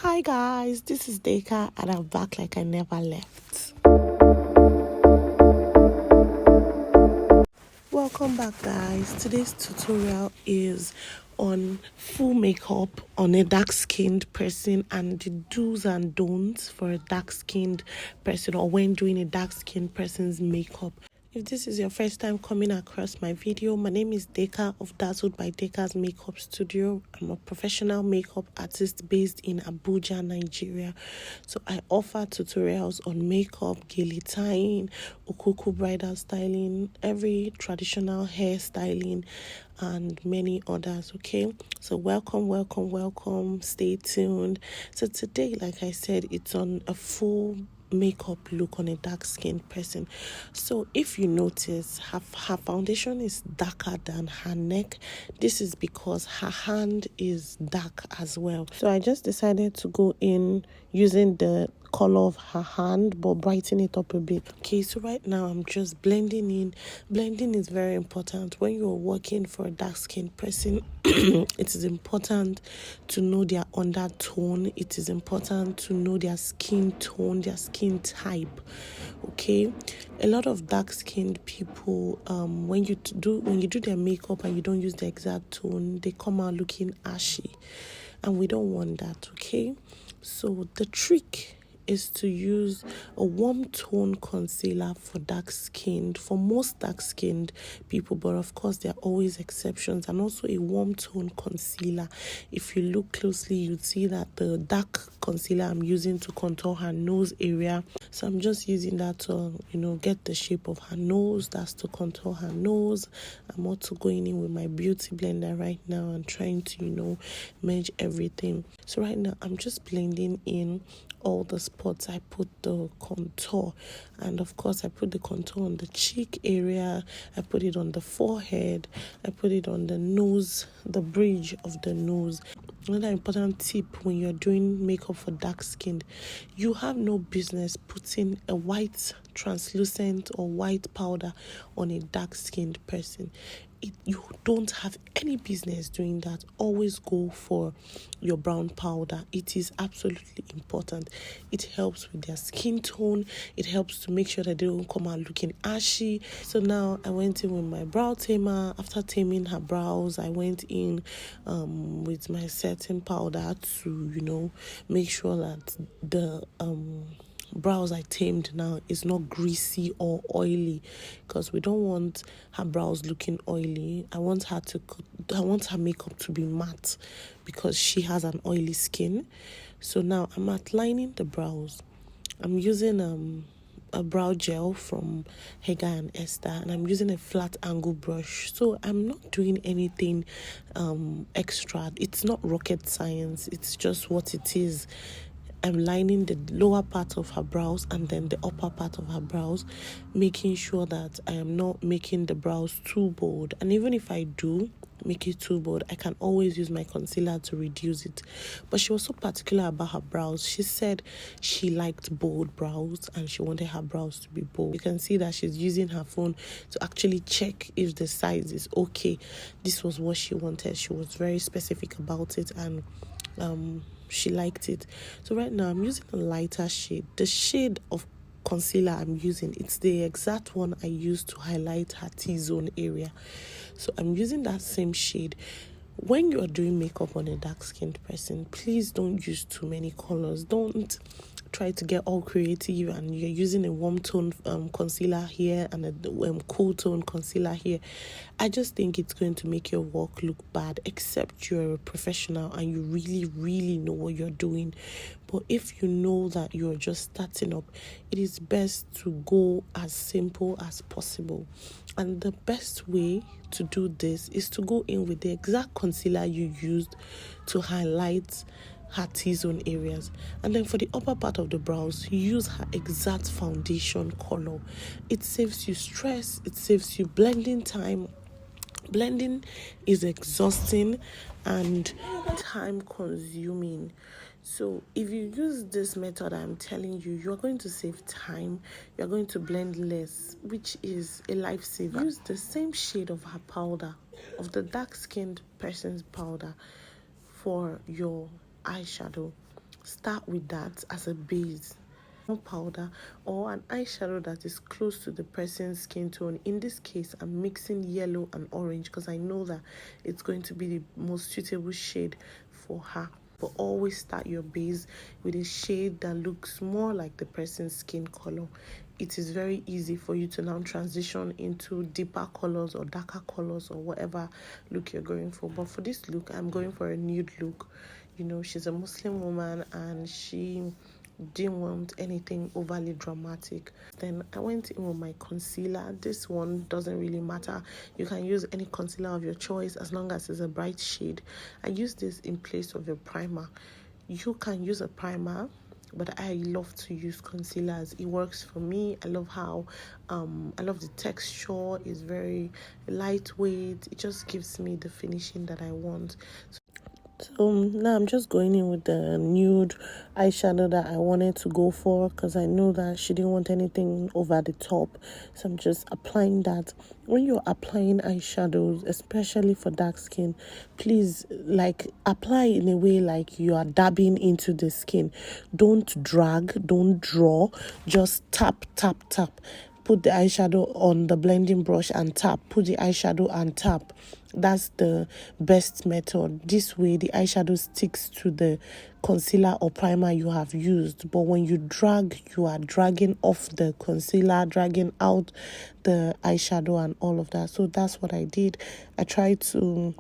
Hi guys, this is Deka and I'm back like I never left. Welcome back guys. Today's tutorial is on full makeup on a dark-skinned person and the do's and don'ts for a dark-skinned person or when doing a dark-skinned person's makeup. If this is your first time coming across my video, my name is Deka of Dazzled by Deka's Makeup Studio. I'm a professional makeup artist based in Abuja, Nigeria. So I offer tutorials on makeup, gele tying, ukuku bridal styling, every traditional hair styling, and many others. Okay, so welcome. Stay tuned. So today, like I said, it's on a full makeup look on a dark-skinned person. So if you notice, her foundation is darker than her neck. This is because her hand is dark as well. So I just decided to go in using the color of her hand but brighten it up a bit. Okay, so right now I'm just blending in. Blending is very important when you're working for a dark-skinned person. It is important to know their undertone. It is important to know their skin tone, their skin type. Okay, a lot of dark-skinned people, when you do their makeup and you don't use the exact tone, they come out looking ashy, and we don't want that. Okay, so the trick is to use a warm tone concealer for for most dark skinned people, but of course there are always exceptions, and also a warm tone concealer. If you look closely, you'd see that the dark concealer I'm using to contour her nose area, so I'm just using that to get the shape of her nose. That's to contour her nose. I'm also going in with my beauty blender right now and trying to merge everything. So right now I'm just blending in all the spots. I put the contour, and of course I put the contour on the cheek area, I put it on the forehead, I put it on the nose, the bridge of the nose. Another important tip when you're doing makeup for dark skinned, you have no business putting a white translucent or white powder on a dark skinned person. You don't have any business doing that. Always go for your brown powder. It is absolutely important. It helps with their skin tone. It helps to make sure that they don't come out looking ashy. So now I went in with my brow tamer. After taming her brows, I went in with my setting powder to make sure that the brows I tamed now is not greasy or oily, because we don't want her brows looking oily. I want her makeup to be matte because she has an oily skin. So now I'm outlining the brows. I'm using a brow gel from Hager and Esther, and I'm using a flat angle brush. So I'm not doing anything extra. It's not rocket science. It's just what it is. I'm lining the lower part of her brows and then the upper part of her brows, making sure that I am not making the brows too bold. And even if I do make it too bold, I can always use my concealer to reduce it. But she was so particular about her brows. She said she liked bold brows and she wanted her brows to be bold. You can see that she's using her phone to actually check if the size is okay. This was what she wanted. She was very specific about it, and she liked it. So right now I'm using a lighter shade. The shade of concealer I'm using, it's the exact one I used to highlight her T-zone area. So I'm using that same shade. When you are doing makeup on a dark-skinned person, please don't use too many colors. Don't try to get all creative and you're using a warm tone concealer here and a cool tone concealer here. I just think it's going to make your work look bad, except you're a professional and you really know what you're doing. But if you know that you're just starting up, it is best to go as simple as possible. And the best way to do this is to go in with the exact concealer you used to highlight her T-zone areas, and then for the upper part of the brows, use her exact foundation color. It saves you stress, it saves you blending time. Blending is exhausting and time consuming. So if you use this method I'm telling you, you're going to save time, you're going to blend less, which is a lifesaver. Use the same shade of her powder, of the dark-skinned person's powder, for your eyeshadow. start with that as a base powder or an eyeshadow that is close to the person's skin tone. In this case, I'm mixing yellow and orange because I know that it's going to be the most suitable shade for her. But always start your base with a shade that looks more like the person's skin color. It is very easy for you to now transition into deeper colors or darker colors or whatever look you're going for. But for this look, I'm going for a nude look. You know, she's a Muslim woman and she didn't want anything overly dramatic. Then I went in with my concealer. This one doesn't really matter. You can use any concealer of your choice as long as it's a bright shade. I use this in place of your primer. You can use a primer, but I love to use concealers. It works for me. I love how I love the texture. It's very lightweight. It just gives me the finishing that I want. So now I'm just going in with the nude eyeshadow that I wanted to go for because I know that she didn't want anything over the top. So I'm just applying that. When you're applying eyeshadows, especially for dark skin, please apply in a way like you are dabbing into the skin. Don't drag, don't draw, just tap, tap, tap. Put the eyeshadow on the blending brush and tap. Put the eyeshadow and tap. That's the best method. This way the eyeshadow sticks to the concealer or primer you have used. But when you drag, you are dragging off the concealer, dragging out the eyeshadow and all of that. So that's what I did. I tried to,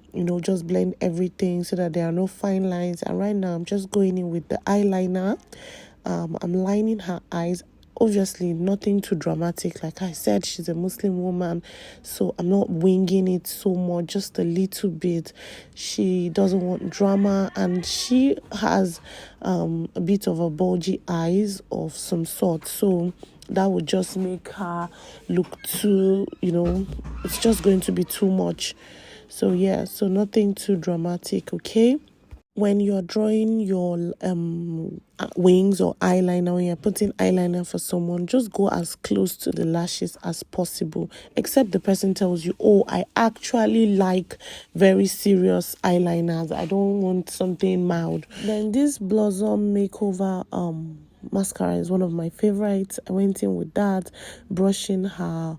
just blend everything so that there are no fine lines. And right now I'm just going in with the eyeliner. I'm lining her eyes. Obviously, nothing too dramatic. Like I said, she's a Muslim woman, so I'm not winging it so much, just a little bit. She doesn't want drama, and she has a bit of a bulgy eyes of some sort, so that would just make her look too, it's just going to be too much. So yeah, so nothing too dramatic, okay? When you're drawing your wings or eyeliner, when you're putting eyeliner for someone, just go as close to the lashes as possible, except the person tells you, oh, I actually like very serious eyeliners, I don't want something mild. Then this Blossom Makeover mascara is one of my favorites. I went in with that, brushing her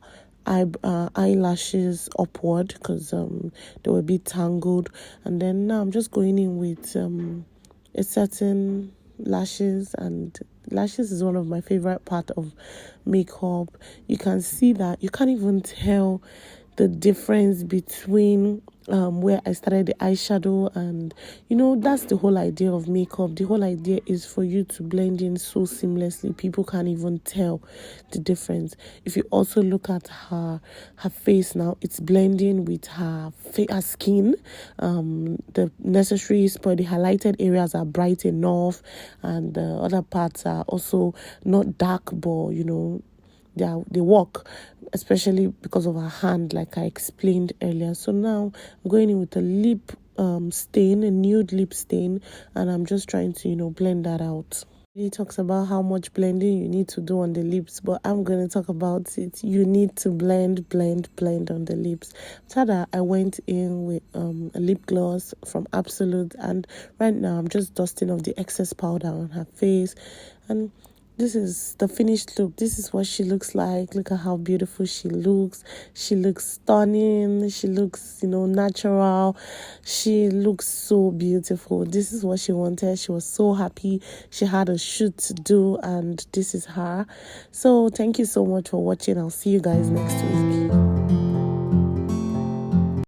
eyelashes upward because they were a bit tangled, and then now I'm just going in with a certain lashes, and lashes is one of my favorite part of makeup. You can see that you can't even tell the difference between where I started the eyeshadow, and that's the whole idea of makeup. The whole idea is for you to blend in so seamlessly people can't even tell the difference. If you also look at her face now, it's blending with her skin. The necessary spot, the highlighted areas are bright enough, and the other parts are also not dark, but they work, especially because of her hand, like I explained earlier. So now I'm going in with a lip stain, a nude lip stain, and I'm just trying to blend that out. He talks about how much blending you need to do on the lips, but I'm going to talk about it. You need to blend on the lips. After that, I went in with a lip gloss from Absolute, and right now I'm just dusting off the excess powder on her face, and this is the finished look. This is what she looks like. Look at how beautiful she looks. She looks stunning. She looks, natural. She looks so beautiful. This is what she wanted. She was so happy. She had a shoot to do, and this is her. So thank you so much for watching. I'll see you guys next week.